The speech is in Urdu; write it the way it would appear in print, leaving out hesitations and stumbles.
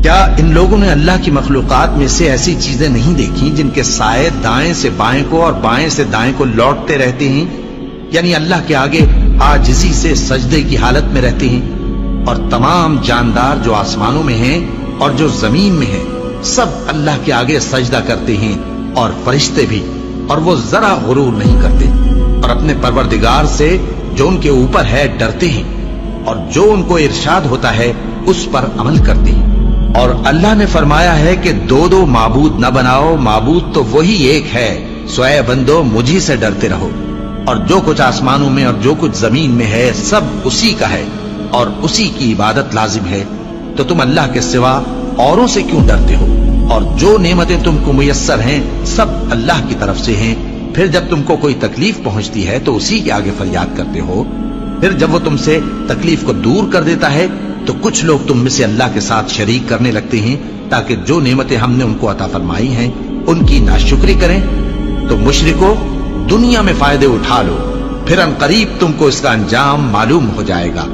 کیا ان لوگوں نے اللہ کی مخلوقات میں سے ایسی چیزیں نہیں دیکھی جن کے سائے دائیں سے بائیں کو اور بائیں سے دائیں کو لوٹتے رہتے ہیں، یعنی اللہ کے آگے عاجزی سے سجدے کی حالت میں رہتے ہیں؟ اور تمام جاندار جو آسمانوں میں ہیں اور جو زمین میں ہیں سب اللہ کے آگے سجدہ کرتے ہیں، اور فرشتے بھی، اور وہ ذرا غرور نہیں کرتے، اور اپنے پروردگار سے جو ان کے اوپر ہے ڈرتے ہیں، اور جو ان کو ارشاد ہوتا ہے اس پر عمل کرتے ہیں۔ اور اللہ نے فرمایا ہے کہ دو دو معبود نہ بناؤ، معبود تو وہی ایک ہے، سو اے بندو مجھی سے ڈرتے رہو۔ اور جو کچھ آسمانوں میں اور جو کچھ زمین میں ہے سب اسی کا ہے، اور اسی کی عبادت لازم ہے، تو تم اللہ کے سوا اوروں سے کیوں ڈرتے ہو؟ اور جو نعمتیں تم کو میسر ہیں سب اللہ کی طرف سے ہیں۔ پھر جب تم کو کوئی تکلیف پہنچتی ہے تو اسی کے آگے فریاد کرتے ہو، پھر جب وہ تم سے تکلیف کو دور کر دیتا ہے تو کچھ لوگ تم میں سے اللہ کے ساتھ شریک کرنے لگتے ہیں تاکہ جو نعمتیں ہم نے ان کو عطا فرمائی ہیں ان کی ناشکری کریں۔ تو مشرکو دنیا میں فائدے اٹھا لو، پھر ان قریب تم کو اس کا انجام معلوم ہو جائے گا۔